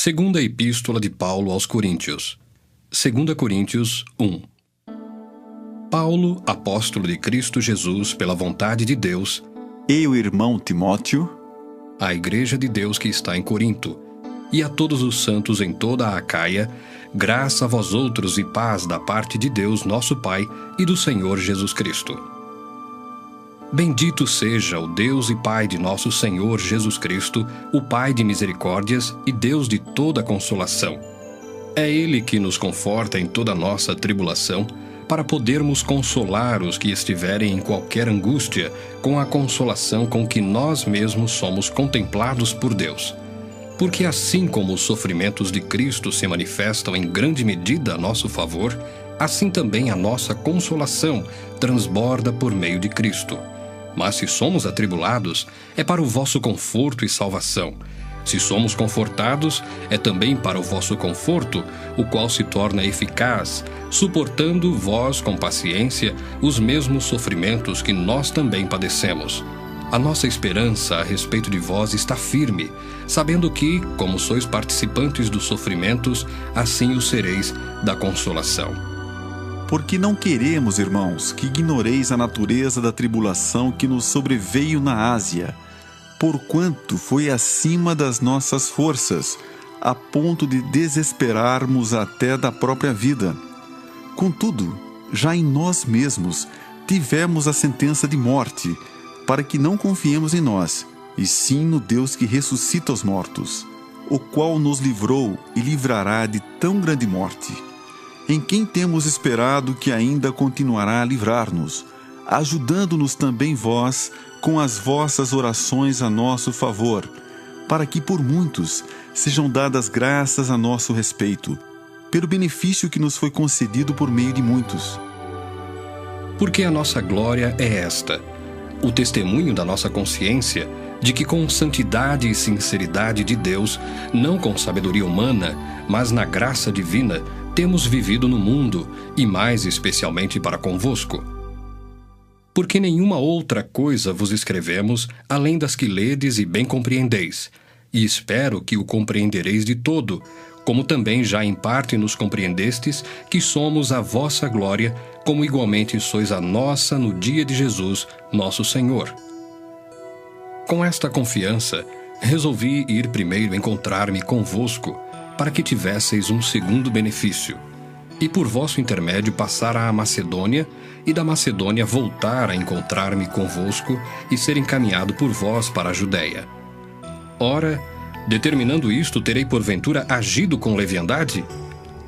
Segunda Epístola de Paulo aos Coríntios. 2 Coríntios 1. Paulo, apóstolo de Cristo Jesus pela vontade de Deus, e o irmão Timóteo, à Igreja de Deus que está em Corinto, e a todos os santos em toda a Acaia, graça a vós outros e paz da parte de Deus nosso Pai e do Senhor Jesus Cristo. Bendito seja o Deus e Pai de nosso Senhor Jesus Cristo, o Pai de misericórdias e Deus de toda consolação. É Ele que nos conforta em toda a nossa tribulação, para podermos consolar os que estiverem em qualquer angústia, com a consolação com que nós mesmos somos contemplados por Deus. Porque assim como os sofrimentos de Cristo se manifestam em grande medida a nosso favor, assim também a nossa consolação transborda por meio de Cristo. Mas se somos atribulados, é para o vosso conforto e salvação. Se somos confortados, é também para o vosso conforto, o qual se torna eficaz, suportando vós com paciência os mesmos sofrimentos que nós também padecemos. A nossa esperança a respeito de vós está firme, sabendo que, como sois participantes dos sofrimentos, assim o sereis da consolação. Porque não queremos, irmãos, que ignoreis a natureza da tribulação que nos sobreveio na Ásia, porquanto foi acima das nossas forças, a ponto de desesperarmos até da própria vida. Contudo, já em nós mesmos tivemos a sentença de morte, para que não confiemos em nós, e sim no Deus que ressuscita os mortos, o qual nos livrou e livrará de tão grande morte, em quem temos esperado que ainda continuará a livrar-nos, ajudando-nos também vós com as vossas orações a nosso favor, para que por muitos sejam dadas graças a nosso respeito, pelo benefício que nos foi concedido por meio de muitos. Porque a nossa glória é esta, o testemunho da nossa consciência, de que com santidade e sinceridade de Deus, não com sabedoria humana, mas na graça divina, temos vivido no mundo, e mais especialmente para convosco. Porque nenhuma outra coisa vos escrevemos, além das que ledes e bem compreendeis, e espero que o compreendereis de todo, como também já em parte nos compreendestes, que somos a vossa glória, como igualmente sois a nossa no dia de Jesus, nosso Senhor. Com esta confiança, resolvi ir primeiro encontrar-me convosco, para que tivesseis um segundo benefício, e por vosso intermédio passar à Macedônia, e da Macedônia voltar a encontrar-me convosco e ser encaminhado por vós para a Judéia. Ora, determinando isto, terei porventura agido com leviandade?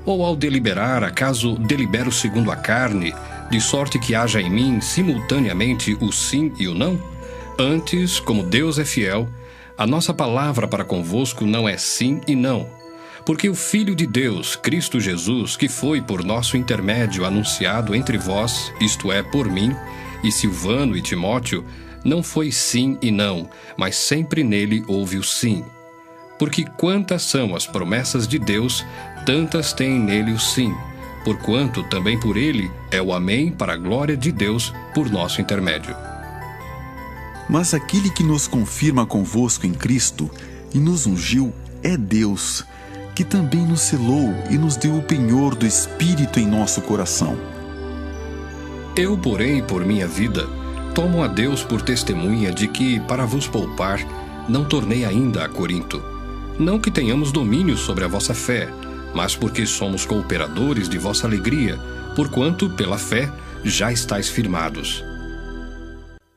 Ou ao deliberar, acaso delibero segundo a carne, de sorte que haja em mim simultaneamente o sim e o não? Antes, como Deus é fiel, a nossa palavra para convosco não é sim e não. Porque o Filho de Deus, Cristo Jesus, que foi por nosso intermédio anunciado entre vós, isto é, por mim, e Silvano e Timóteo, não foi sim e não, mas sempre nele houve o sim. Porque quantas são as promessas de Deus, tantas tem nele o sim, porquanto também por ele é o amém para a glória de Deus por nosso intermédio. Mas aquele que nos confirma convosco em Cristo e nos ungiu é Deus, que também nos selou e nos deu o penhor do Espírito em nosso coração. Eu, porém, por minha vida, tomo a Deus por testemunha de que, para vos poupar, não tornei ainda a Corinto. Não que tenhamos domínio sobre a vossa fé, mas porque somos cooperadores de vossa alegria, porquanto, pela fé, já estáis firmados.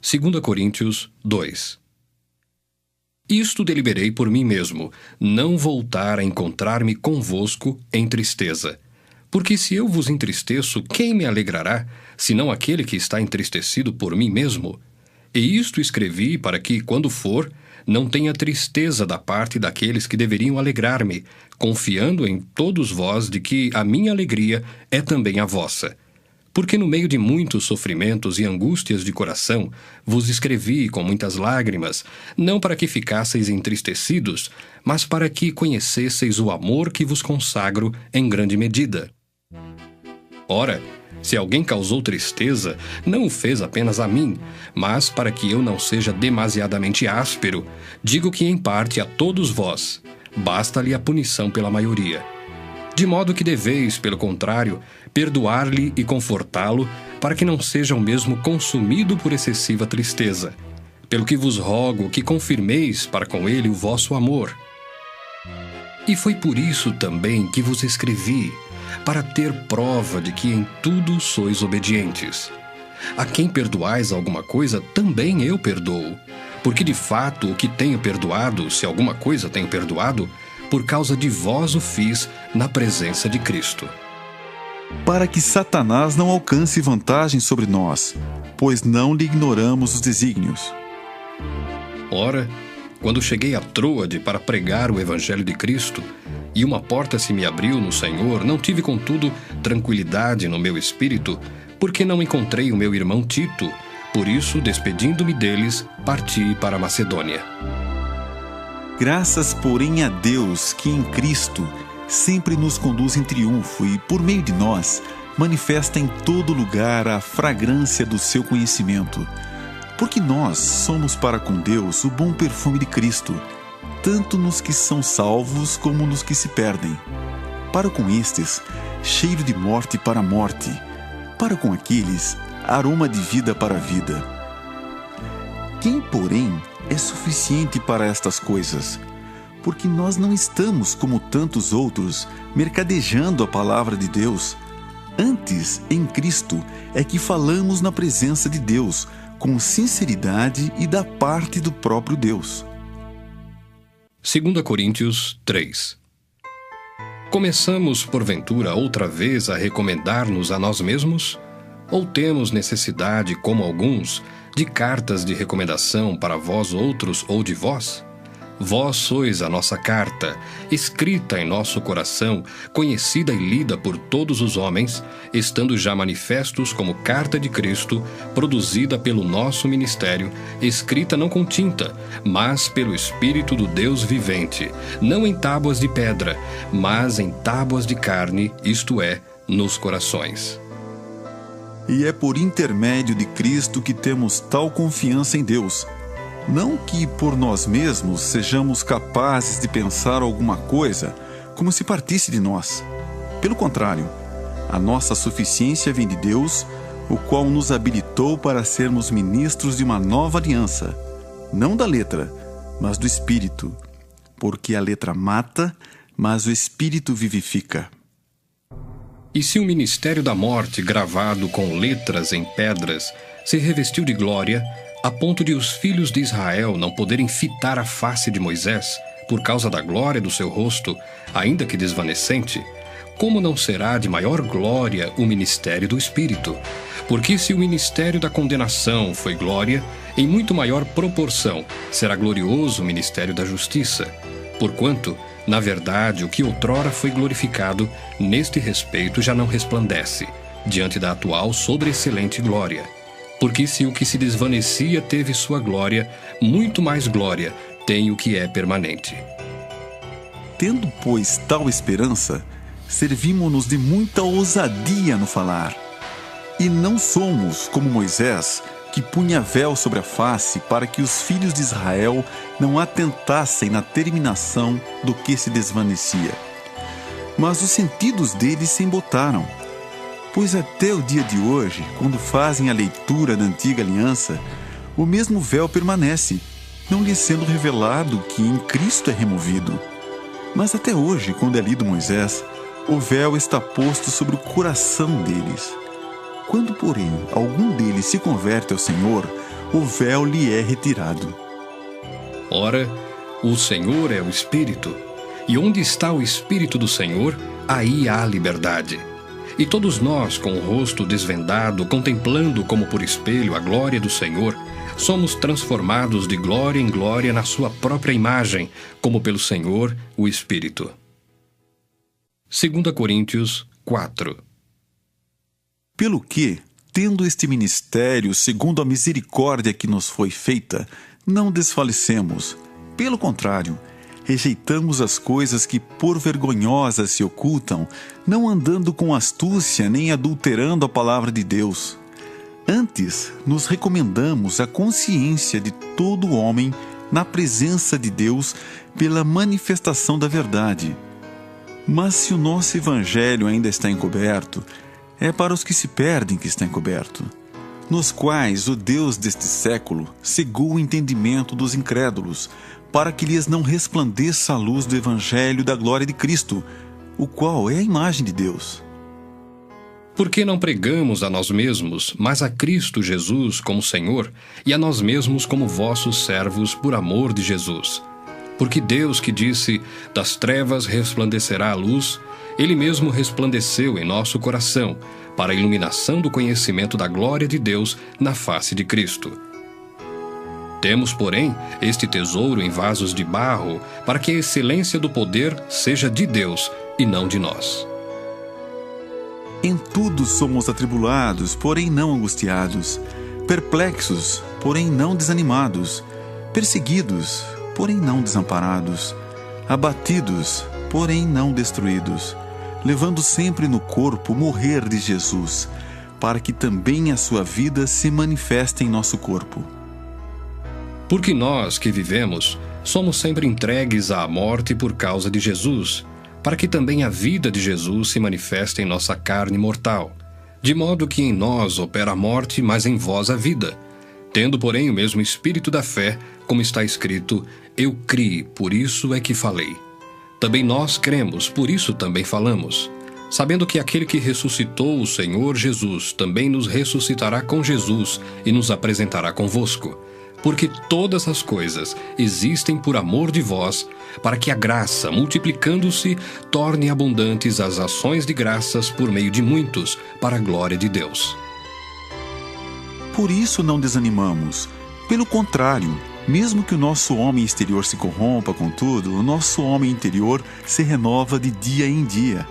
2 Coríntios 2. Isto deliberei por mim mesmo, não voltar a encontrar-me convosco em tristeza. Porque se eu vos entristeço, quem me alegrará, senão aquele que está entristecido por mim mesmo? E isto escrevi para que, quando for, não tenha tristeza da parte daqueles que deveriam alegrar-me, confiando em todos vós de que a minha alegria é também a vossa. Porque no meio de muitos sofrimentos e angústias de coração, vos escrevi com muitas lágrimas, não para que ficasseis entristecidos, mas para que conhecesseis o amor que vos consagro em grande medida. Ora, se alguém causou tristeza, não o fez apenas a mim, mas para que eu não seja demasiadamente áspero, digo que em parte a todos vós, basta-lhe a punição pela maioria. De modo que deveis, pelo contrário, perdoar-lhe e confortá-lo, para que não seja o mesmo consumido por excessiva tristeza. Pelo que vos rogo que confirmeis para com ele o vosso amor. E foi por isso também que vos escrevi, para ter prova de que em tudo sois obedientes. A quem perdoais alguma coisa, também eu perdoo. Porque de fato o que tenho perdoado, se alguma coisa tenho perdoado, por causa de vós o fiz na presença de Cristo. Para que Satanás não alcance vantagem sobre nós, pois não lhe ignoramos os desígnios. Ora, quando cheguei a Troade para pregar o Evangelho de Cristo, e uma porta se me abriu no Senhor, não tive, contudo, tranquilidade no meu espírito, porque não encontrei o meu irmão Tito. Por isso, despedindo-me deles, parti para a Macedônia. Graças, porém, a Deus, que em Cristo sempre nos conduz em triunfo e, por meio de nós, manifesta em todo lugar a fragrância do seu conhecimento. Porque nós somos para com Deus o bom perfume de Cristo, tanto nos que são salvos como nos que se perdem. Para com estes, cheiro de morte para a morte, para com aqueles, aroma de vida para a vida. Quem, porém, é suficiente para estas coisas? Porque nós não estamos, como tantos outros, mercadejando a palavra de Deus. Antes, em Cristo, é que falamos na presença de Deus, com sinceridade e da parte do próprio Deus. 2 Coríntios 3. Começamos, porventura, outra vez a recomendar-nos a nós mesmos? Ou temos necessidade, como alguns, de cartas de recomendação para vós outros ou de vós? Vós sois a nossa carta, escrita em nosso coração, conhecida e lida por todos os homens, estando já manifestos como carta de Cristo, produzida pelo nosso ministério, escrita não com tinta, mas pelo Espírito do Deus vivente, não em tábuas de pedra, mas em tábuas de carne, isto é, nos corações. E é por intermédio de Cristo que temos tal confiança em Deus. Não que por nós mesmos sejamos capazes de pensar alguma coisa como se partisse de nós. Pelo contrário, a nossa suficiência vem de Deus, o qual nos habilitou para sermos ministros de uma nova aliança, não da letra, mas do Espírito, porque a letra mata, mas o Espírito vivifica. E se o ministério da morte, gravado com letras em pedras, se revestiu de glória, a ponto de os filhos de Israel não poderem fitar a face de Moisés, por causa da glória do seu rosto, ainda que desvanecente, como não será de maior glória o ministério do Espírito? Porque se o ministério da condenação foi glória, em muito maior proporção será glorioso o ministério da justiça. Porquanto, na verdade, o que outrora foi glorificado, neste respeito já não resplandece, diante da atual sobreexcelente glória. Porque se o que se desvanecia teve sua glória, muito mais glória tem o que é permanente. Tendo, pois, tal esperança, servimos-nos de muita ousadia no falar. E não somos como Moisés, que punha véu sobre a face para que os filhos de Israel não atentassem na terminação do que se desvanecia. Mas os sentidos deles se embotaram. Pois até o dia de hoje, quando fazem a leitura da antiga aliança, o mesmo véu permanece, não lhes sendo revelado que em Cristo é removido. Mas até hoje, quando é lido Moisés, o véu está posto sobre o coração deles. Quando, porém, algum deles se converte ao Senhor, o véu lhe é retirado. Ora, o Senhor é o Espírito, e onde está o Espírito do Senhor, aí há liberdade. E todos nós, com o rosto desvendado, contemplando como por espelho a glória do Senhor, somos transformados de glória em glória na sua própria imagem, como pelo Senhor, o Espírito. 2 Coríntios 4. Pelo que, tendo este ministério segundo a misericórdia que nos foi feita, não desfalecemos. Pelo contrário, rejeitamos as coisas que por vergonhosas se ocultam, não andando com astúcia nem adulterando a palavra de Deus. Antes, nos recomendamos a consciência de todo homem na presença de Deus pela manifestação da verdade. Mas se o nosso evangelho ainda está encoberto, é para os que se perdem que está encoberto, nos quais o Deus deste século cegou o entendimento dos incrédulos, para que lhes não resplandeça a luz do evangelho da glória de Cristo, o qual é a imagem de Deus. Porque não pregamos a nós mesmos, mas a Cristo Jesus como Senhor, e a nós mesmos como vossos servos por amor de Jesus. Porque Deus que disse, das trevas resplandecerá a luz, Ele mesmo resplandeceu em nosso coração, para a iluminação do conhecimento da glória de Deus na face de Cristo. Temos, porém, este tesouro em vasos de barro, para que a excelência do poder seja de Deus e não de nós. Em tudo somos atribulados, porém não angustiados, perplexos, porém não desanimados, perseguidos, porém não desamparados, abatidos, porém não destruídos, levando sempre no corpo o morrer de Jesus, para que também a sua vida se manifeste em nosso corpo. Porque nós que vivemos, somos sempre entregues à morte por causa de Jesus, para que também a vida de Jesus se manifeste em nossa carne mortal, de modo que em nós opera a morte, mas em vós a vida. Tendo, porém, o mesmo espírito da fé, como está escrito, eu criei, por isso é que falei. Também nós cremos, por isso também falamos, sabendo que aquele que ressuscitou o Senhor Jesus também nos ressuscitará com Jesus e nos apresentará convosco. Porque todas as coisas existem por amor de vós, para que a graça, multiplicando-se, torne abundantes as ações de graças por meio de muitos, para a glória de Deus. Por isso não desanimamos. Pelo contrário, mesmo que o nosso homem exterior se corrompa, contudo, o nosso homem interior se renova de dia em dia.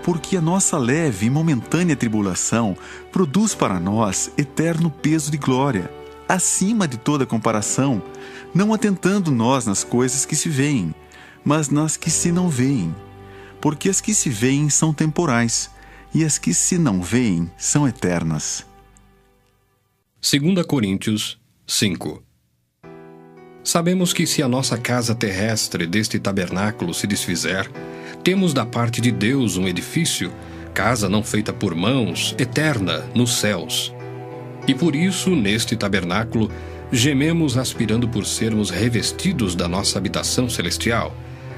Porque a nossa leve e momentânea tribulação produz para nós eterno peso de glória, acima de toda comparação, não atentando nós nas coisas que se veem, mas nas que se não veem. Porque as que se veem são temporais, e as que se não veem são eternas. 2 Coríntios 5. Sabemos que se a nossa casa terrestre deste tabernáculo se desfizer, temos da parte de Deus um edifício, casa não feita por mãos, eterna, nos céus. E por isso, neste tabernáculo, gememos aspirando por sermos revestidos da nossa habitação celestial,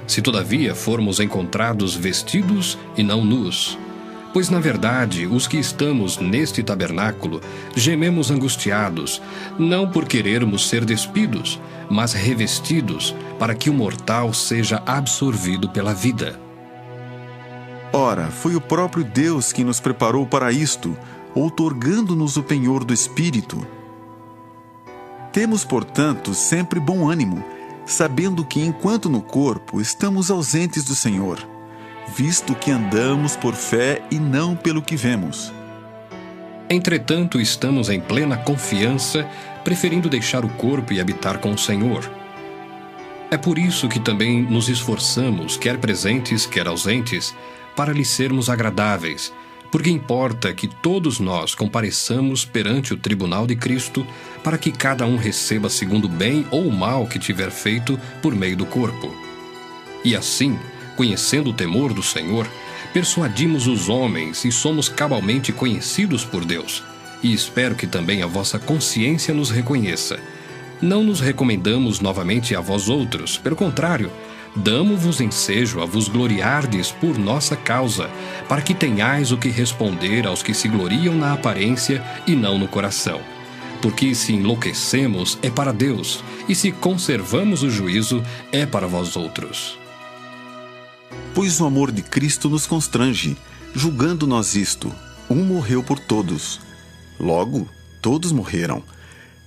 se todavia formos encontrados vestidos e não nus. Pois, na verdade, os que estamos neste tabernáculo gememos angustiados, não por querermos ser despidos, mas revestidos, para que o mortal seja absorvido pela vida. Ora, foi o próprio Deus que nos preparou para isto, outorgando-nos o penhor do Espírito. Temos, portanto, sempre bom ânimo, sabendo que, enquanto no corpo, estamos ausentes do Senhor, visto que andamos por fé e não pelo que vemos. Entretanto, estamos em plena confiança, preferindo deixar o corpo e habitar com o Senhor. É por isso que também nos esforçamos, quer presentes, quer ausentes, para lhe sermos agradáveis, porque importa que todos nós compareçamos perante o tribunal de Cristo, para que cada um receba segundo o bem ou o mal que tiver feito por meio do corpo. E assim, conhecendo o temor do Senhor, persuadimos os homens e somos cabalmente conhecidos por Deus. E espero que também a vossa consciência nos reconheça. Não nos recomendamos novamente a vós outros, pelo contrário, damo-vos ensejo a vos gloriardes por nossa causa, para que tenhais o que responder aos que se gloriam na aparência e não no coração. Porque se enlouquecemos, é para Deus, e se conservamos o juízo, é para vós outros. Pois o amor de Cristo nos constrange, julgando nós isto: um morreu por todos. Logo, todos morreram.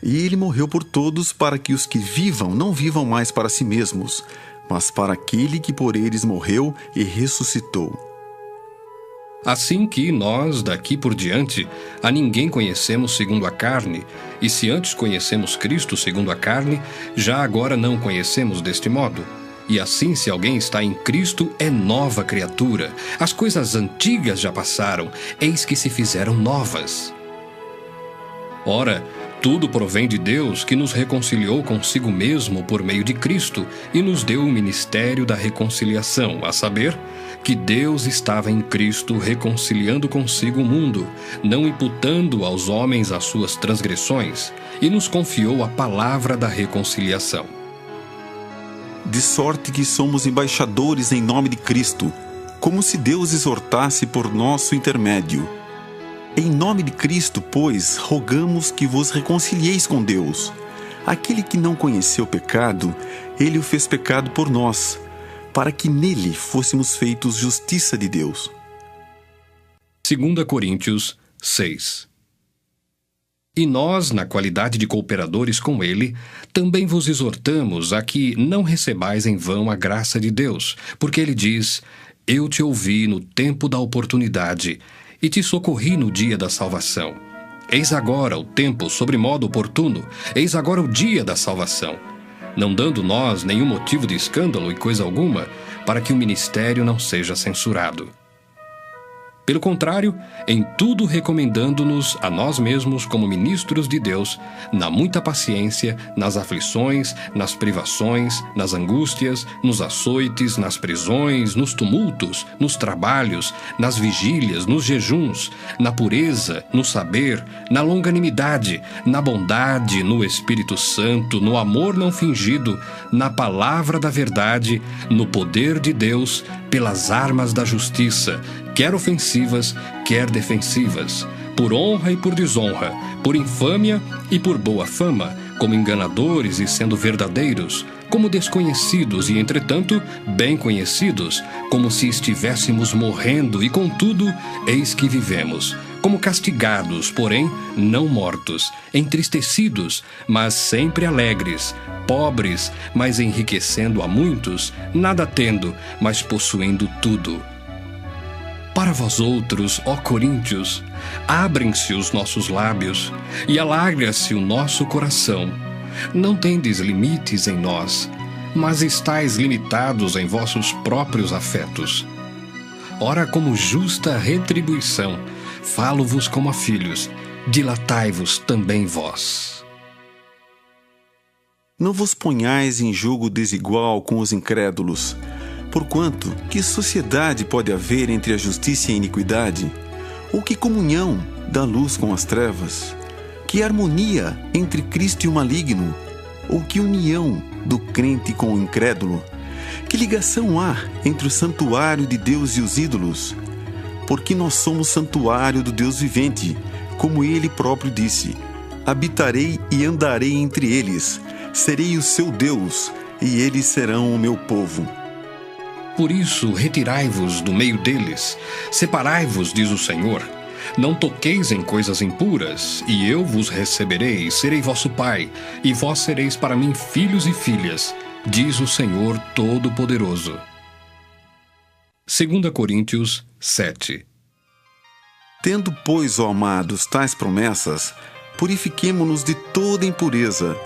E ele morreu por todos, para que os que vivam não vivam mais para si mesmos, mas para aquele que por eles morreu e ressuscitou. Assim que nós, daqui por diante, a ninguém conhecemos segundo a carne, e se antes conhecemos Cristo segundo a carne, já agora não conhecemos deste modo. E assim, se alguém está em Cristo, é nova criatura. As coisas antigas já passaram, eis que se fizeram novas. Ora, Tudo provém de Deus, que nos reconciliou consigo mesmo por meio de Cristo e nos deu o ministério da reconciliação, a saber, que Deus estava em Cristo reconciliando consigo o mundo, não imputando aos homens as suas transgressões, e nos confiou a palavra da reconciliação. De sorte que somos embaixadores em nome de Cristo, como se Deus exortasse por nosso intermédio. Em nome de Cristo, pois, rogamos que vos reconcilieis com Deus. Aquele que não conheceu pecado, ele o fez pecado por nós, para que nele fôssemos feitos justiça de Deus. 2 Coríntios 6. E nós, na qualidade de cooperadores com ele, também vos exortamos a que não recebais em vão a graça de Deus, porque ele diz: Eu te ouvi no tempo da oportunidade, e te socorri no dia da salvação. Eis agora o tempo sobremodo oportuno, eis agora o dia da salvação. Não dando nós nenhum motivo de escândalo e coisa alguma, para que o ministério não seja censurado. Pelo contrário, em tudo recomendando-nos a nós mesmos como ministros de Deus, na muita paciência, nas aflições, nas privações, nas angústias, nos açoites, nas prisões, nos tumultos, nos trabalhos, nas vigílias, nos jejuns, na pureza, no saber, na longanimidade, na bondade, no Espírito Santo, no amor não fingido, na palavra da verdade, no poder de Deus, pelas armas da justiça, quer ofensivas, quer defensivas, por honra e por desonra, por infâmia e por boa fama, como enganadores e sendo verdadeiros, como desconhecidos e, entretanto, bem conhecidos, como se estivéssemos morrendo e, contudo, eis que vivemos, como castigados, porém não mortos, entristecidos, mas sempre alegres, pobres, mas enriquecendo a muitos, nada tendo, mas possuindo tudo. Para vós outros, ó Coríntios, abrem-se os nossos lábios e alarga-se o nosso coração. Não tendes limites em nós, mas estáis limitados em vossos próprios afetos. Ora, como justa retribuição, falo-vos como a filhos, dilatai-vos também vós. Não vos ponhais em julgo desigual com os incrédulos. Porquanto, que sociedade pode haver entre a justiça e a iniquidade? Ou que comunhão da luz com as trevas? Que harmonia entre Cristo e o maligno? Ou que união do crente com o incrédulo? Que ligação há entre o santuário de Deus e os ídolos? Porque nós somos santuário do Deus vivente, como ele próprio disse: habitarei e andarei entre eles, serei o seu Deus, e eles serão o meu povo. Por isso, retirai-vos do meio deles, separai-vos, diz o Senhor. Não toqueis em coisas impuras, e eu vos receberei, serei vosso pai, e vós sereis para mim filhos e filhas, diz o Senhor Todo-Poderoso. 2 Coríntios 7. Tendo, pois, ó amados, tais promessas, purifiquemo-nos de toda impureza,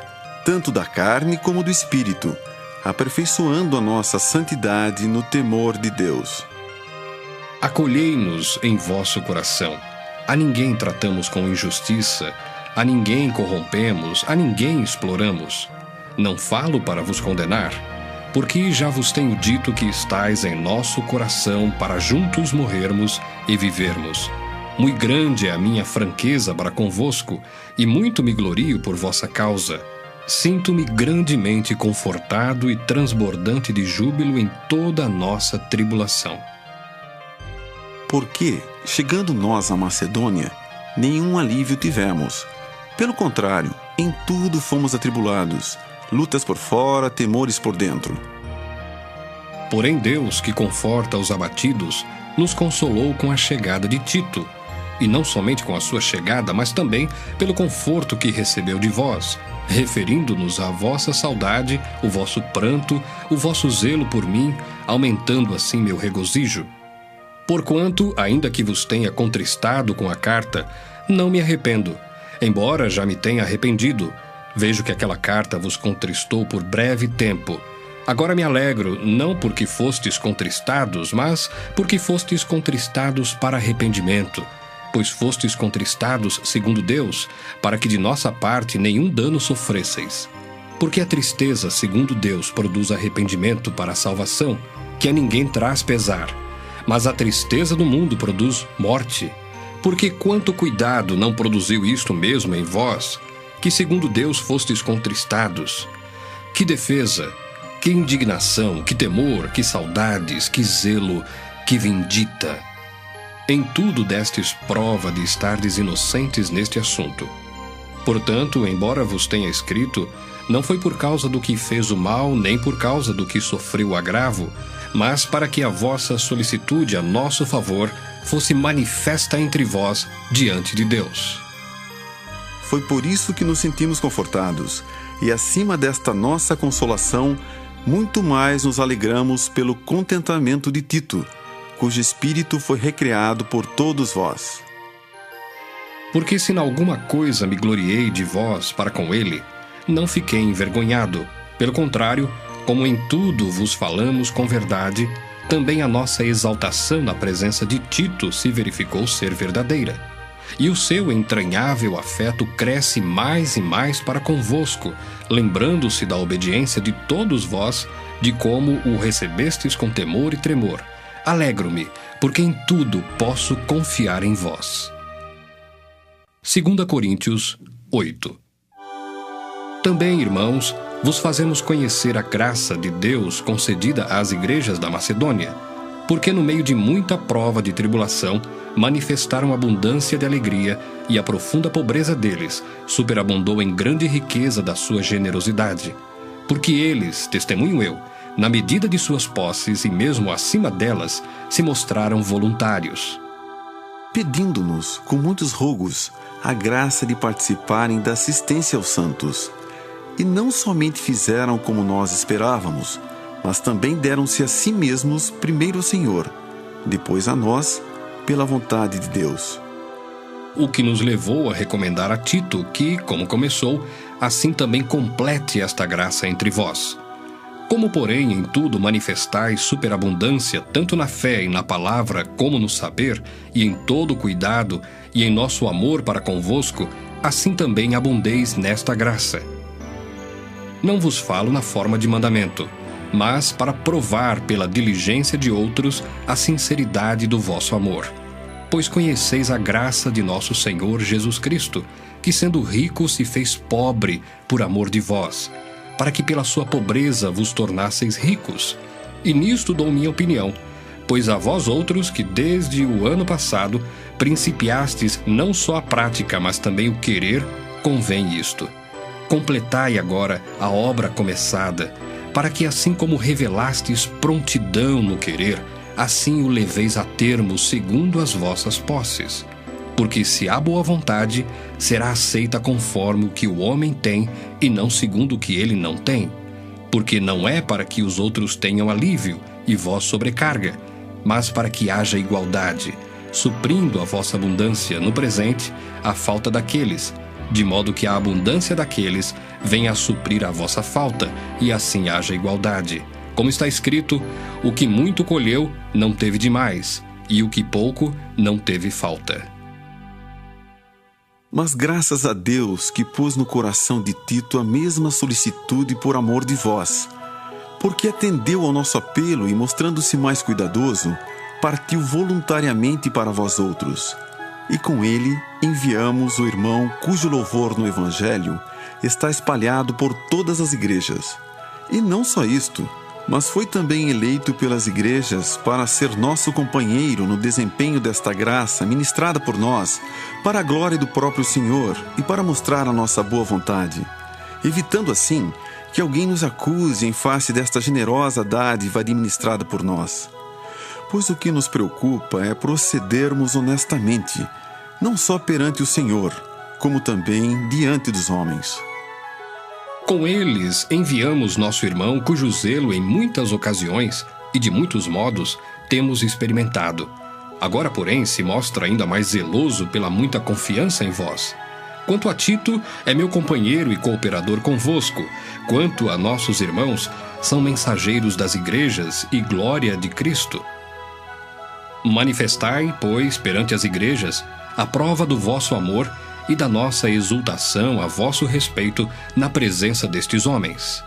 tanto da carne como do espírito, aperfeiçoando a nossa santidade no temor de Deus. Acolhei-nos em vosso coração. A ninguém tratamos com injustiça, a ninguém corrompemos, a ninguém exploramos. Não falo para vos condenar, porque já vos tenho dito que estais em nosso coração para juntos morrermos e vivermos. Muito grande é a minha franqueza para convosco, e muito me glorio por vossa causa. Sinto-me grandemente confortado e transbordante de júbilo em toda a nossa tribulação. Porque, chegando nós à Macedônia, nenhum alívio tivemos. Pelo contrário, em tudo fomos atribulados, lutas por fora, temores por dentro. Porém Deus, que conforta os abatidos, nos consolou com a chegada de Tito, e não somente com a sua chegada, mas também pelo conforto que recebeu de vós, referindo-nos à vossa saudade, o vosso pranto, o vosso zelo por mim, aumentando assim meu regozijo. Porquanto, ainda que vos tenha contristado com a carta, não me arrependo, embora já me tenha arrependido. Vejo que aquela carta vos contristou por breve tempo. Agora me alegro, não porque fostes contristados, mas porque fostes contristados para arrependimento, pois fostes contristados segundo Deus, para que de nossa parte nenhum dano sofresseis. Porque a tristeza, segundo Deus, produz arrependimento para a salvação, que a ninguém traz pesar. Mas a tristeza do mundo produz morte. Porque quanto cuidado não produziu isto mesmo em vós, que segundo Deus fostes contristados? Que defesa, que indignação, que temor, que saudades, que zelo, que vindita! Em tudo destes prova de estardes inocentes neste assunto. Portanto, embora vos tenha escrito, não foi por causa do que fez o mal, nem por causa do que sofreu o agravo, mas para que a vossa solicitude a nosso favor fosse manifesta entre vós diante de Deus. Foi por isso que nos sentimos confortados, e acima desta nossa consolação, muito mais nos alegramos pelo contentamento de Tito, cujo espírito foi recriado por todos vós. Porque se em alguma coisa me gloriei de vós para com ele, não fiquei envergonhado. Pelo contrário, como em tudo vos falamos com verdade, também a nossa exaltação na presença de Tito se verificou ser verdadeira. E o seu entranhável afeto cresce mais e mais para convosco, lembrando-se da obediência de todos vós, de como o recebestes com temor e tremor. Alegro-me, porque em tudo posso confiar em vós. 2 Coríntios 8. Também, irmãos, vos fazemos conhecer a graça de Deus concedida às igrejas da Macedônia, porque no meio de muita prova de tribulação, manifestaram abundância de alegria, e a profunda pobreza deles superabundou em grande riqueza da sua generosidade. Porque eles, testemunho eu, na medida de suas posses e mesmo acima delas, se mostraram voluntários, pedindo-nos, com muitos rogos, a graça de participarem da assistência aos santos. E não somente fizeram como nós esperávamos, mas também deram-se a si mesmos primeiro ao Senhor, depois a nós, pela vontade de Deus. O que nos levou a recomendar a Tito que, como começou, assim também complete esta graça entre vós. Como, porém, em tudo manifestais superabundância, tanto na fé e na palavra, como no saber, e em todo cuidado, e em nosso amor para convosco, assim também abundeis nesta graça. Não vos falo na forma de mandamento, mas para provar pela diligência de outros a sinceridade do vosso amor. Pois conheceis a graça de nosso Senhor Jesus Cristo, que sendo rico se fez pobre por amor de vós, para que pela sua pobreza vos tornasseis ricos. E nisto dou minha opinião, pois a vós outros que desde o ano passado principiastes não só a prática, mas também o querer, convém isto. Completai agora a obra começada, para que assim como revelastes prontidão no querer, assim o leveis a termo segundo as vossas posses. Porque se há boa vontade, será aceita conforme o que o homem tem e não segundo o que ele não tem. Porque não é para que os outros tenham alívio e vós sobrecarga, mas para que haja igualdade, suprindo a vossa abundância no presente a falta daqueles, de modo que a abundância daqueles venha a suprir a vossa falta, e assim haja igualdade. Como está escrito, o que muito colheu não teve demais, e o que pouco não teve falta. Mas graças a Deus que pôs no coração de Tito a mesma solicitude por amor de vós, porque atendeu ao nosso apelo e, mostrando-se mais cuidadoso, partiu voluntariamente para vós outros. E com ele enviamos o irmão cujo louvor no Evangelho está espalhado por todas as igrejas. E não só isto, mas foi também eleito pelas igrejas para ser nosso companheiro no desempenho desta graça ministrada por nós, para a glória do próprio Senhor e para mostrar a nossa boa vontade, evitando assim que alguém nos acuse em face desta generosa dádiva administrada por nós. Pois o que nos preocupa é procedermos honestamente, não só perante o Senhor, como também diante dos homens. Com eles enviamos nosso irmão, cujo zelo em muitas ocasiões e de muitos modos temos experimentado. Agora, porém, se mostra ainda mais zeloso pela muita confiança em vós. Quanto a Tito, é meu companheiro e cooperador convosco. Quanto a nossos irmãos, são mensageiros das igrejas e glória de Cristo. Manifestai, pois, perante as igrejas, a prova do vosso amor e da nossa exultação a vosso respeito na presença destes homens.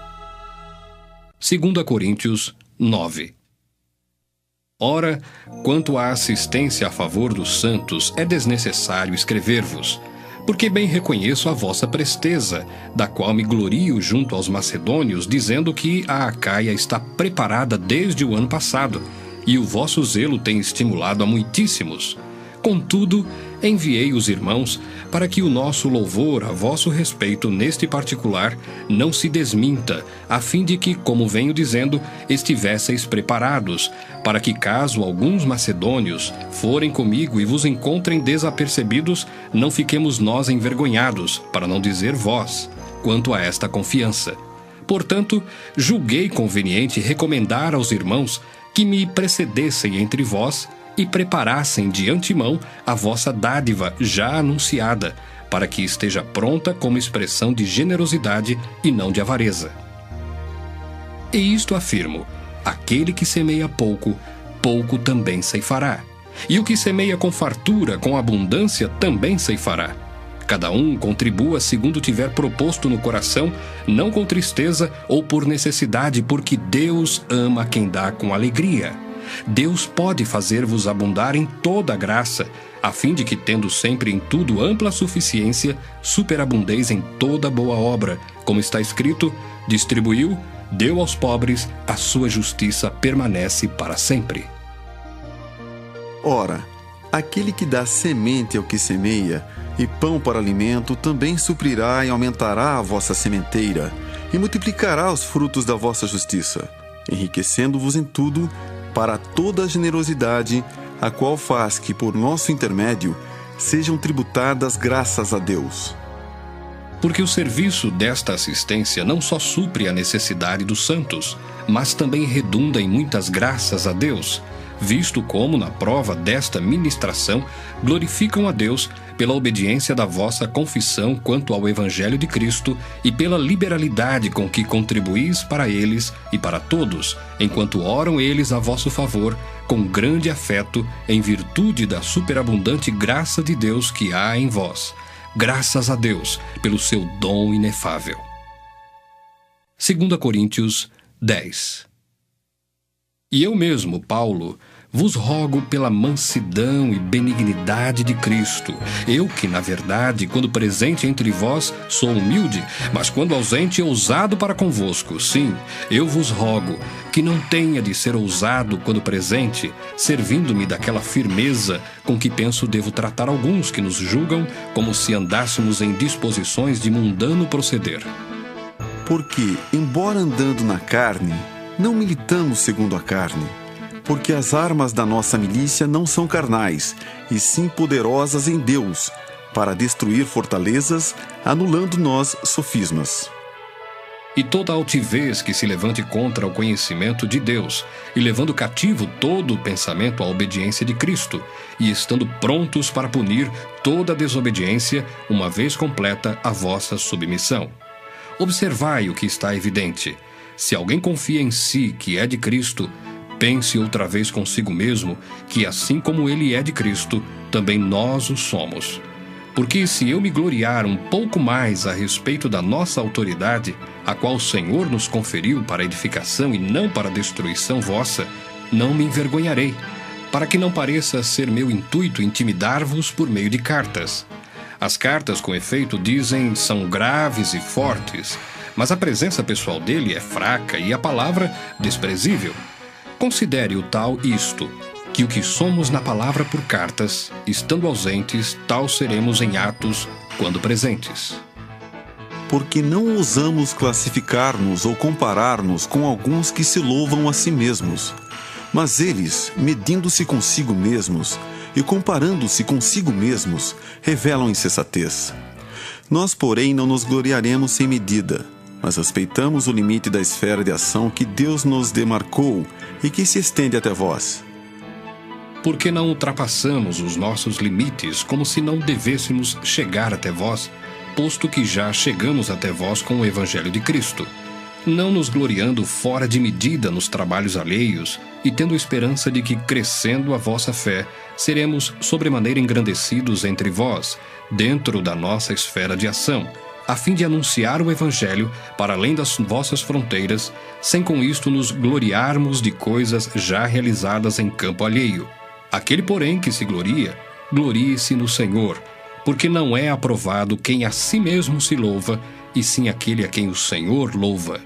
2 Coríntios 9. Ora, quanto à assistência a favor dos santos, é desnecessário escrever-vos, porque bem reconheço a vossa presteza, da qual me glorio junto aos macedônios, dizendo que a Acaia está preparada desde o ano passado, e o vosso zelo tem estimulado a muitíssimos. Contudo, enviei os irmãos para que o nosso louvor a vosso respeito neste particular não se desminta, a fim de que, como venho dizendo, estivesseis preparados, para que caso alguns macedônios forem comigo e vos encontrem desapercebidos, não fiquemos nós envergonhados, para não dizer vós, quanto a esta confiança. Portanto, julguei conveniente recomendar aos irmãos que me precedessem entre vós e preparassem de antemão a vossa dádiva já anunciada, para que esteja pronta como expressão de generosidade e não de avareza. E isto afirmo: aquele que semeia pouco, pouco também ceifará. E o que semeia com fartura, com abundância, também ceifará. Cada um contribua segundo tiver proposto no coração, não com tristeza ou por necessidade, porque Deus ama quem dá com alegria. Deus pode fazer-vos abundar em toda a graça, a fim de que, tendo sempre em tudo ampla suficiência, superabundeis em toda boa obra, como está escrito: distribuiu, deu aos pobres, a sua justiça permanece para sempre. Ora, aquele que dá semente ao que semeia, e pão para alimento, também suprirá e aumentará a vossa sementeira, e multiplicará os frutos da vossa justiça, enriquecendo-vos em tudo, para toda a generosidade, a qual faz que, por nosso intermédio, sejam tributadas graças a Deus. Porque o serviço desta assistência não só supre a necessidade dos santos, mas também redunda em muitas graças a Deus, visto como, na prova desta ministração, glorificam a Deus pela obediência da vossa confissão quanto ao Evangelho de Cristo e pela liberalidade com que contribuís para eles e para todos, enquanto oram eles a vosso favor, com grande afeto, em virtude da superabundante graça de Deus que há em vós. Graças a Deus pelo seu dom inefável. 2 Coríntios 10. E eu mesmo, Paulo, vos rogo pela mansidão e benignidade de Cristo. Eu que, na verdade, quando presente entre vós, sou humilde, mas quando ausente, ousado para convosco. Sim, eu vos rogo que não tenha de ser ousado quando presente, servindo-me daquela firmeza com que penso devo tratar alguns que nos julgam como se andássemos em disposições de mundano proceder. Porque, embora andando na carne, não militamos segundo a carne, porque as armas da nossa milícia não são carnais, e sim poderosas em Deus, para destruir fortalezas, anulando nós sofismas. E toda altivez que se levante contra o conhecimento de Deus, e levando cativo todo o pensamento à obediência de Cristo, e estando prontos para punir toda desobediência, uma vez completa a vossa submissão. Observai o que está evidente. Se alguém confia em si que é de Cristo, pense outra vez consigo mesmo que, assim como ele é de Cristo, também nós o somos. Porque se eu me gloriar um pouco mais a respeito da nossa autoridade, a qual o Senhor nos conferiu para edificação e não para destruição vossa, não me envergonharei, para que não pareça ser meu intuito intimidar-vos por meio de cartas. As cartas, com efeito, dizem são graves e fortes, mas a presença pessoal dele é fraca e a palavra desprezível. Considere o tal isto, que o que somos na palavra por cartas, estando ausentes, tal seremos em atos, quando presentes. Porque não ousamos classificar-nos ou comparar-nos com alguns que se louvam a si mesmos. Mas eles, medindo-se consigo mesmos e comparando-se consigo mesmos, revelam insensatez. Nós, porém, não nos gloriaremos sem medida, mas respeitamos o limite da esfera de ação que Deus nos demarcou e que se estende até vós. Porque não ultrapassamos os nossos limites como se não devêssemos chegar até vós, posto que já chegamos até vós com o Evangelho de Cristo. não nos gloriando fora de medida nos trabalhos alheios, e tendo esperança de que, crescendo a vossa fé, seremos sobremaneira engrandecidos entre vós, dentro da nossa esfera de ação, a fim de anunciar o Evangelho para além das vossas fronteiras, sem com isto nos gloriarmos de coisas já realizadas em campo alheio. Aquele, porém, que se gloria, glorie-se no Senhor, porque não é aprovado quem a si mesmo se louva, e sim aquele a quem o Senhor louva.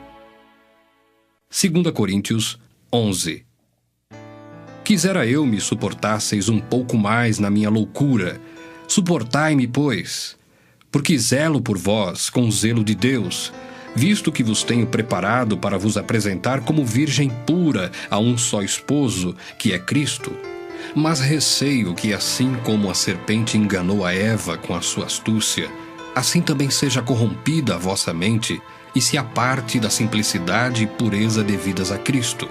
2 Coríntios 11. Quisera eu me suportasseis um pouco mais na minha loucura. Suportai-me, pois, porque zelo por vós com zelo de Deus, visto que vos tenho preparado para vos apresentar como virgem pura a um só esposo, que é Cristo. Mas receio que, assim como a serpente enganou a Eva com a sua astúcia, assim também seja corrompida a vossa mente e se aparte da simplicidade e pureza devidas a Cristo.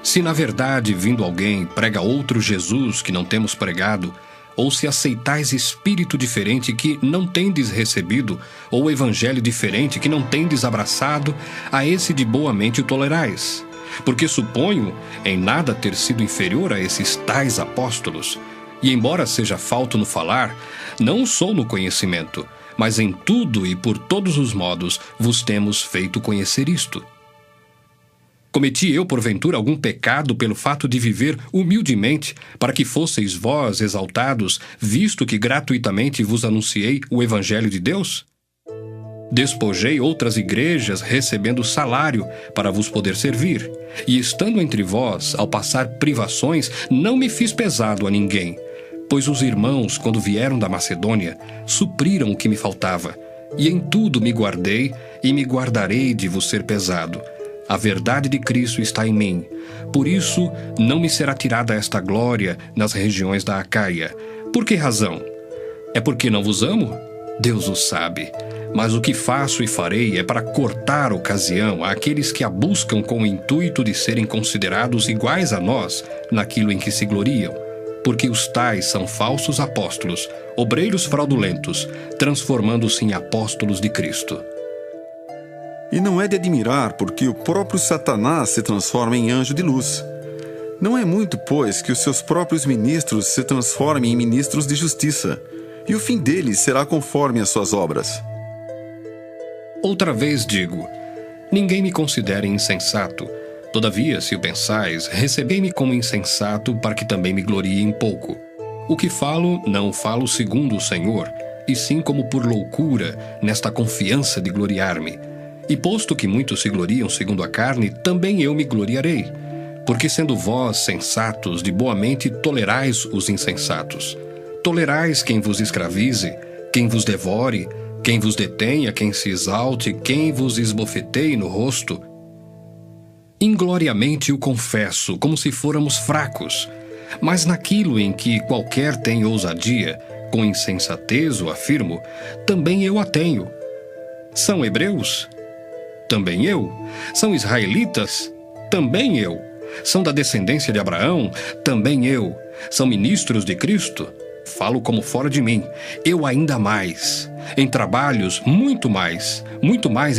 Se na verdade, vindo alguém, prega outro Jesus que não temos pregado, ou se aceitais espírito diferente que não tendes recebido, ou evangelho diferente que não tendes abraçado, a esse de boa mente o tolerais. Porque suponho em nada ter sido inferior a esses tais apóstolos, e embora seja falto no falar, não sou no conhecimento, mas em tudo e por todos os modos vos temos feito conhecer isto. Cometi eu, porventura, algum pecado pelo fato de viver humildemente, para que fosseis vós exaltados, visto que gratuitamente vos anunciei o Evangelho de Deus? Despojei outras igrejas, recebendo salário, para vos poder servir. E estando entre vós, ao passar privações, não me fiz pesado a ninguém, pois os irmãos, quando vieram da Macedônia, supriram o que me faltava. E em tudo me guardei, e me guardarei de vos ser pesado. A verdade de Cristo está em mim. Por isso, não me será tirada esta glória nas regiões da Acaia. Por que razão? É porque não vos amo? Deus o sabe. Mas o que faço e farei é para cortar ocasião àqueles que a buscam com o intuito de serem considerados iguais a nós naquilo em que se gloriam. Porque os tais são falsos apóstolos, obreiros fraudulentos, transformando-se em apóstolos de Cristo. E não é de admirar, porque o próprio Satanás se transforma em anjo de luz. Não é muito, pois, que os seus próprios ministros se transformem em ministros de justiça, e o fim deles será conforme as suas obras. Outra vez digo, ninguém me considere insensato. Todavia, se o pensais, recebei-me como insensato, para que também me glorie em pouco. O que falo, não falo segundo o Senhor, e sim como por loucura, nesta confiança de gloriar-me. E posto que muitos se gloriam segundo a carne, também eu me gloriarei. Porque sendo vós sensatos, de boa mente tolerais os insensatos. Tolerais quem vos escravize, quem vos devore, quem vos detenha, quem se exalte, quem vos esbofeteie no rosto. Ingloriamente o confesso, como se fôramos fracos. Mas naquilo em que qualquer tem ousadia, com insensatez o afirmo, também eu a tenho. São hebreus? Também eu. São israelitas? Também eu. São da descendência de Abraão? Também eu. São ministros de Cristo? Falo como fora de mim. Eu ainda mais. Em trabalhos, muito mais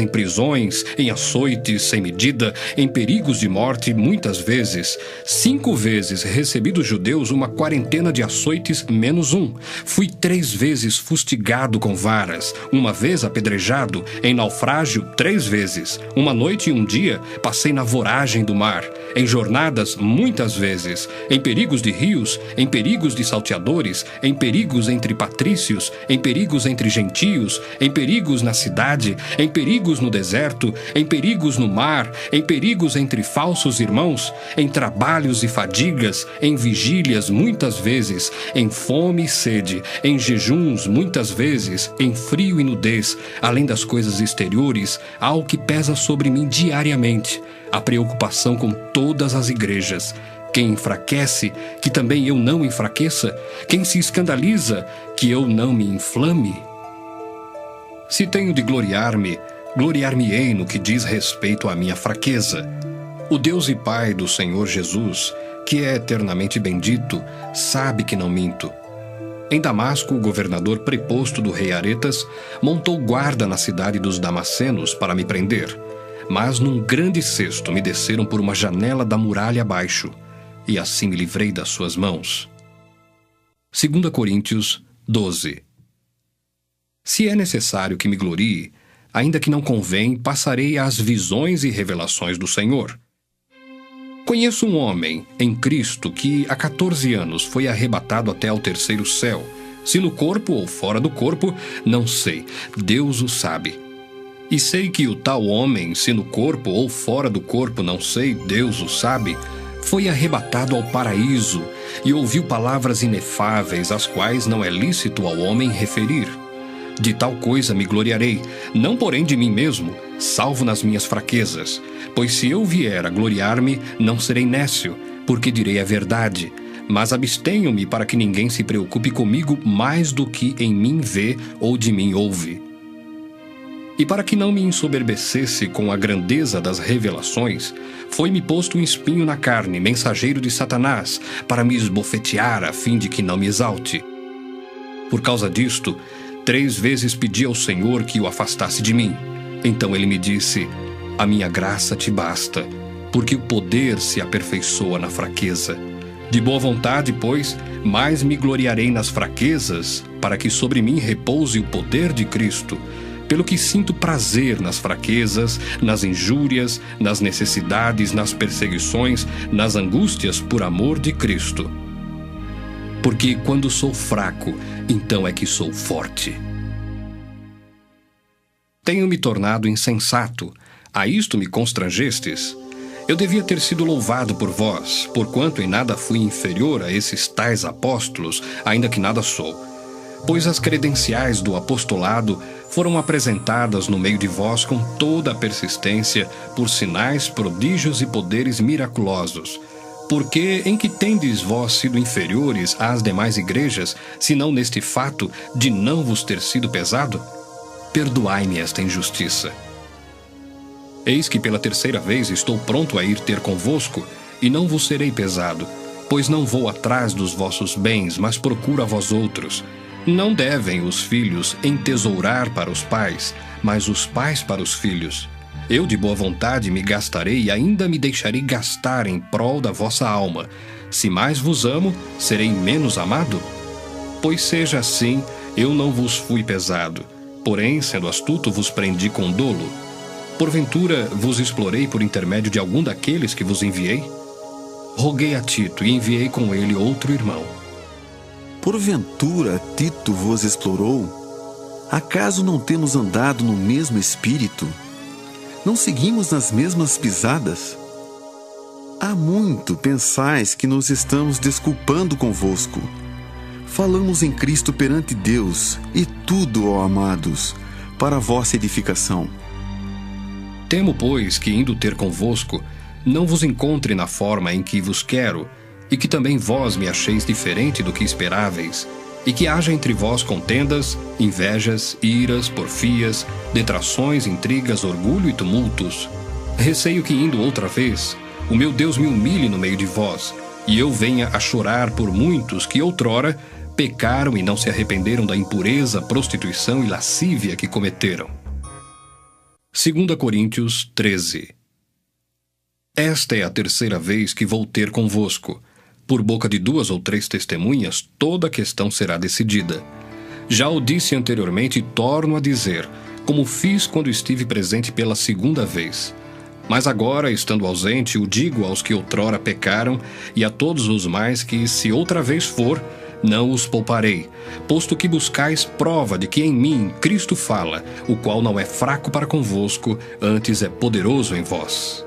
em prisões, em açoites sem medida, em perigos de morte, muitas vezes. 5 vezes recebi dos judeus uma quarentena de açoites menos um. Fui 3 vezes fustigado com varas, 1 vez apedrejado, em naufrágio 3 vezes. 1 noite e 1 dia passei na voragem do mar, em jornadas muitas vezes, em perigos de rios, em perigos de salteadores, em perigos entre patrícios, em perigos entre gentios, em perigos na cidade, em perigos no deserto, em perigos no mar, em perigos entre falsos irmãos, em trabalhos e fadigas, em vigílias muitas vezes, em fome e sede, em jejuns muitas vezes, em frio e nudez, além das coisas exteriores, há o que pesa sobre mim diariamente, a preocupação com todas as igrejas. Quem enfraquece, que também eu não enfraqueça? Quem se escandaliza, que eu não me inflame? Se tenho de gloriar-me, gloriar-me-ei no que diz respeito à minha fraqueza. O Deus e Pai do Senhor Jesus, que é eternamente bendito, sabe que não minto. Em Damasco, o governador preposto do rei Aretas montou guarda na cidade dos Damascenos para me prender. mas num grande cesto me desceram por uma janela da muralha abaixo, e assim me livrei das suas mãos. 2 Coríntios 12. Se é necessário que me glorie, ainda que não convém, passarei às visões e revelações do Senhor. Conheço um homem em Cristo que há 14 anos foi arrebatado até ao terceiro céu. Se no corpo ou fora do corpo, não sei, Deus o sabe. E sei que o tal homem, se no corpo ou fora do corpo, não sei, Deus o sabe, foi arrebatado ao paraíso e ouviu palavras inefáveis, as quais não é lícito ao homem referir. De tal coisa me gloriarei, não porém de mim mesmo, salvo nas minhas fraquezas. Pois se eu vier a gloriar-me, não serei nécio, porque direi a verdade. Mas abstenho-me para que ninguém se preocupe comigo mais do que em mim vê ou de mim ouve. E para que não me ensoberbecesse com a grandeza das revelações, foi-me posto um espinho na carne, mensageiro de Satanás, para me esbofetear a fim de que não me exalte. Por causa disto, 3 vezes pedi ao Senhor que o afastasse de mim. Então ele me disse: a minha graça te basta, porque o poder se aperfeiçoa na fraqueza. De boa vontade, pois, mais me gloriarei nas fraquezas, para que sobre mim repouse o poder de Cristo. Pelo que sinto prazer nas fraquezas, nas injúrias, nas necessidades, nas perseguições, nas angústias por amor de Cristo. Porque quando sou fraco, então é que sou forte. Tenho me tornado insensato, a isto me constrangestes. Eu devia ter sido louvado por vós, porquanto em nada fui inferior a esses tais apóstolos, ainda que nada sou. Pois as credenciais do apostolado foram apresentadas no meio de vós com toda a persistência, por sinais, prodígios e poderes miraculosos. Porque em que tendes vós sido inferiores às demais igrejas, senão neste fato de não vos ter sido pesado? Perdoai-me esta injustiça. Eis que pela 3ª vez estou pronto a ir ter convosco, e não vos serei pesado, pois não vou atrás dos vossos bens, mas procuro a vós outros. Não devem os filhos entesourar para os pais, mas os pais para os filhos. Eu de boa vontade me gastarei e ainda me deixarei gastar em prol da vossa alma. Se mais vos amo, serei menos amado? Pois seja assim, eu não vos fui pesado, porém, sendo astuto, vos prendi com dolo. Porventura vos explorei por intermédio de algum daqueles que vos enviei? Roguei a Tito e enviei com ele outro irmão. Porventura Tito vos explorou? Acaso não temos andado no mesmo espírito? Não seguimos nas mesmas pisadas? Há muito pensais que nos estamos desculpando convosco. Falamos em Cristo perante Deus, e tudo, ó amados, para a vossa edificação. Temo, pois, que indo ter convosco, não vos encontre na forma em que vos quero, e que também vós me acheis diferente do que esperáveis, e que haja entre vós contendas, invejas, iras, porfias, detrações, intrigas, orgulho e tumultos. Receio que, indo outra vez, o meu Deus me humilhe no meio de vós, e eu venha a chorar por muitos que outrora pecaram e não se arrependeram da impureza, prostituição e lascívia que cometeram. 2 Coríntios 13. Esta é a 3ª vez que vou ter convosco. Por boca de 2 ou 3 testemunhas, toda a questão será decidida. Já o disse anteriormente e torno a dizer, como fiz quando estive presente pela 2ª vez. Mas agora, estando ausente, o digo aos que outrora pecaram e a todos os mais que, se outra vez for, não os pouparei, posto que buscais prova de que em mim Cristo fala, o qual não é fraco para convosco, antes é poderoso em vós.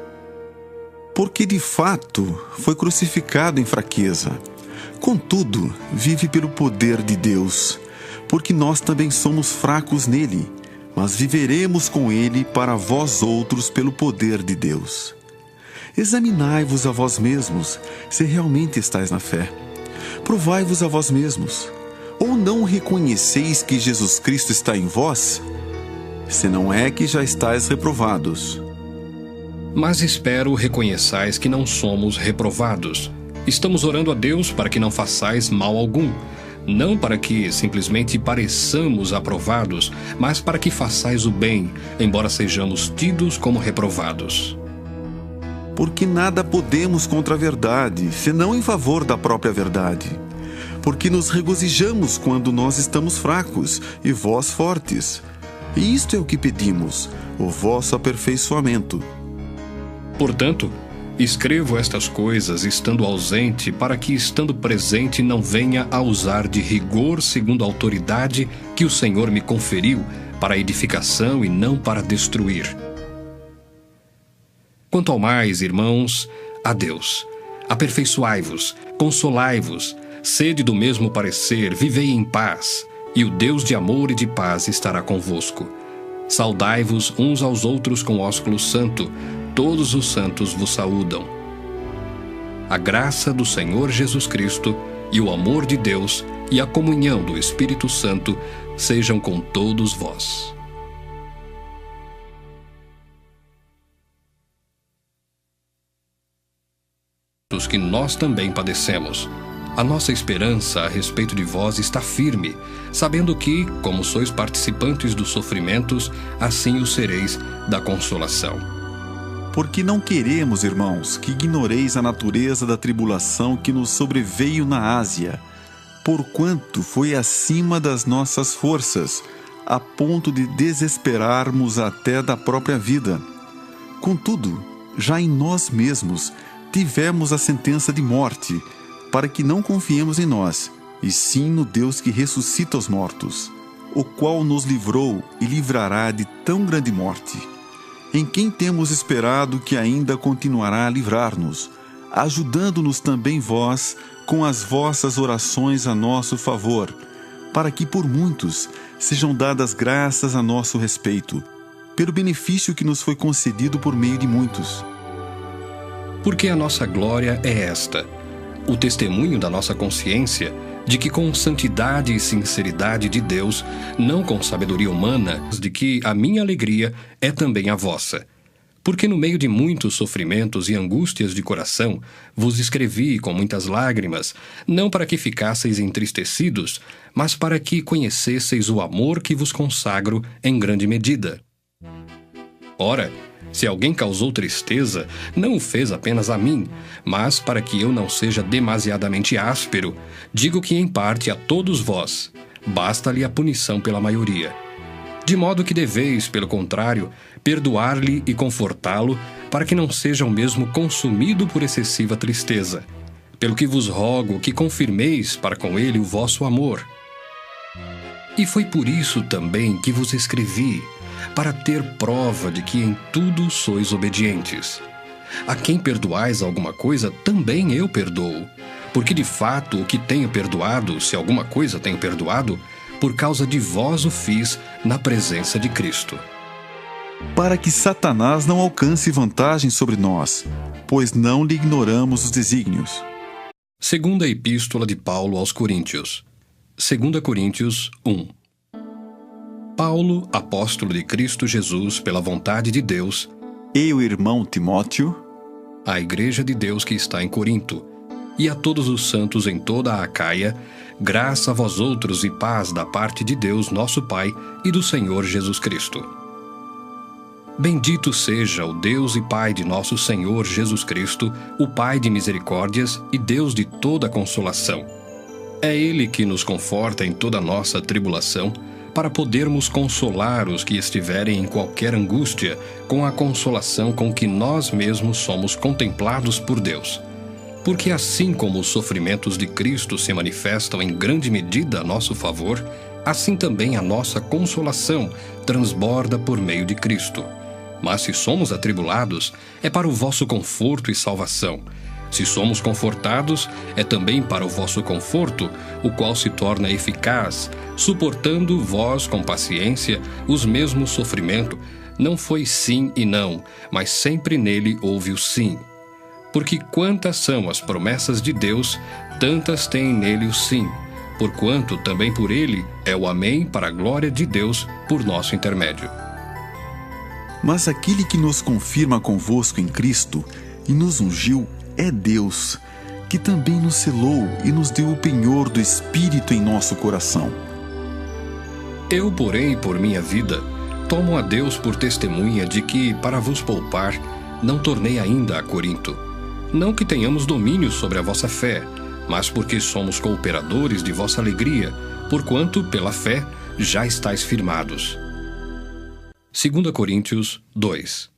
Porque de fato foi crucificado em fraqueza. Contudo, vive pelo poder de Deus, porque nós também somos fracos nele, mas viveremos com ele para vós outros pelo poder de Deus. Examinai-vos a vós mesmos, se realmente estáis na fé. Provai-vos a vós mesmos. Ou não reconheceis que Jesus Cristo está em vós? Se não é que já estáis reprovados. Mas espero reconheçais que não somos reprovados. Estamos orando a Deus para que não façais mal algum, não para que simplesmente pareçamos aprovados, mas para que façais o bem, embora sejamos tidos como reprovados. Porque nada podemos contra a verdade, senão em favor da própria verdade. Porque nos regozijamos quando nós estamos fracos e vós fortes. E isto é o que pedimos, o vosso aperfeiçoamento. Portanto, escrevo estas coisas estando ausente, para que, estando presente, não venha a usar de rigor segundo a autoridade que o Senhor me conferiu, para edificação e não para destruir. Quanto ao mais, irmãos, a Deus. Aperfeiçoai-vos, consolai-vos, sede do mesmo parecer, vivei em paz, e o Deus de amor e de paz estará convosco. Saudai-vos uns aos outros com ósculo santo, todos os santos vos saúdam. A graça do Senhor Jesus Cristo e o amor de Deus e a comunhão do Espírito Santo sejam com todos vós. Dos que nós também padecemos. A nossa esperança a respeito de vós está firme, sabendo que, como sois participantes dos sofrimentos, assim o sereis da consolação. Porque não queremos, irmãos, que ignoreis a natureza da tribulação que nos sobreveio na Ásia, porquanto foi acima das nossas forças, a ponto de desesperarmos até da própria vida. Contudo, já em nós mesmos tivemos a sentença de morte, para que não confiemos em nós, e sim no Deus que ressuscita os mortos, o qual nos livrou e livrará de tão grande morte, em quem temos esperado que ainda continuará a livrar-nos, ajudando-nos também vós com as vossas orações a nosso favor, para que por muitos sejam dadas graças a nosso respeito, pelo benefício que nos foi concedido por meio de muitos. Porque a nossa glória é esta, o testemunho da nossa consciência de que com santidade e sinceridade de Deus, não com sabedoria humana, de que a minha alegria é também a vossa. Porque no meio de muitos sofrimentos e angústias de coração, vos escrevi com muitas lágrimas, não para que ficasseis entristecidos, mas para que conhecesseis o amor que vos consagro em grande medida. Ora, se alguém causou tristeza, não o fez apenas a mim, mas para que eu não seja demasiadamente áspero, digo que em parte a todos vós, basta-lhe a punição pela maioria. De modo que deveis, pelo contrário, perdoar-lhe e confortá-lo, para que não seja o mesmo consumido por excessiva tristeza. Pelo que vos rogo que confirmeis para com ele o vosso amor. E foi por isso também que vos escrevi, para ter prova de que em tudo sois obedientes. A quem perdoais alguma coisa, também eu perdoo. Porque de fato o que tenho perdoado, se alguma coisa tenho perdoado, por causa de vós o fiz na presença de Cristo. Para que Satanás não alcance vantagem sobre nós, pois não lhe ignoramos os desígnios. Segunda Epístola de Paulo aos Coríntios. 2 Coríntios 1. Paulo, apóstolo de Cristo Jesus pela vontade de Deus, E o irmão Timóteo, à Igreja de Deus que está em Corinto, e a todos os santos em toda a Acaia, graça a vós outros e paz da parte de Deus nosso Pai e do Senhor Jesus Cristo. Bendito seja o Deus e Pai de nosso Senhor Jesus Cristo, o Pai de misericórdias e Deus de toda consolação. É Ele que nos conforta em toda a nossa tribulação, para podermos consolar os que estiverem em qualquer angústia, com a consolação com que nós mesmos somos contemplados por Deus. Porque assim como os sofrimentos de Cristo se manifestam em grande medida a nosso favor, assim também a nossa consolação transborda por meio de Cristo. Mas se somos atribulados, é para o vosso conforto e salvação. Se somos confortados, é também para o vosso conforto, o qual se torna eficaz, suportando vós com paciência os mesmos sofrimentos. Não foi sim e não, mas sempre nele houve o sim. Porque quantas são as promessas de Deus, tantas tem nele o sim. Porquanto também por ele é o amém para a glória de Deus por nosso intermédio. Mas aquele que nos confirma convosco em Cristo e nos ungiu é Deus, que também nos selou e nos deu o penhor do Espírito em nosso coração. Eu, porém, por minha vida, tomo a Deus por testemunha de que, para vos poupar, não tornei ainda a Corinto. Não que tenhamos domínio sobre a vossa fé, mas porque somos cooperadores de vossa alegria, porquanto, pela fé, já estáis firmados. 2 Coríntios 2.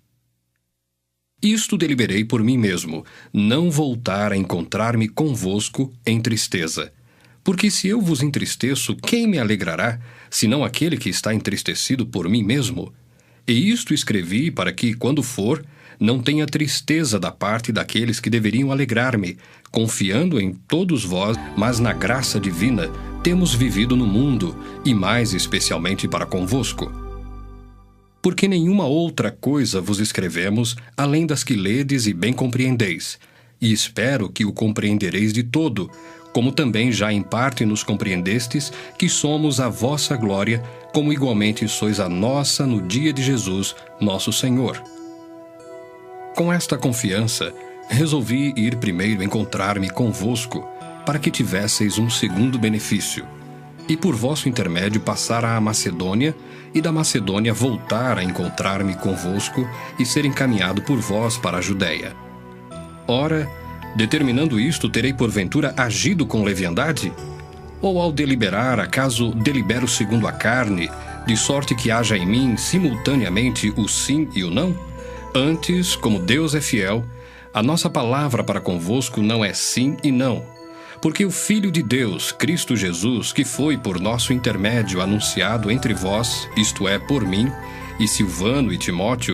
Isto deliberei por mim mesmo, não voltar a encontrar-me convosco em tristeza. Porque se eu vos entristeço, quem me alegrará, senão aquele que está entristecido por mim mesmo? E isto escrevi para que, quando for, não tenha tristeza da parte daqueles que deveriam alegrar-me, confiando em todos vós, mas na graça divina temos vivido no mundo, e mais especialmente para convosco. Porque nenhuma outra coisa vos escrevemos, além das que ledes e bem compreendeis, e espero que o compreendereis de todo, como também já em parte nos compreendestes, que somos a vossa glória, como igualmente sois a nossa no dia de Jesus, nosso Senhor. Com esta confiança, resolvi ir primeiro encontrar-me convosco, para que tivesseis um segundo benefício, e por vosso intermédio passar à Macedônia, e da Macedônia voltar a encontrar-me convosco e ser encaminhado por vós para a Judéia. Ora, determinando isto, terei porventura agido com leviandade? Ou ao deliberar, acaso delibero segundo a carne, de sorte que haja em mim simultaneamente o sim e o não? Antes, como Deus é fiel, a nossa palavra para convosco não é sim e não. Porque o Filho de Deus, Cristo Jesus, que foi por nosso intermédio anunciado entre vós, isto é, por mim, e Silvano e Timóteo,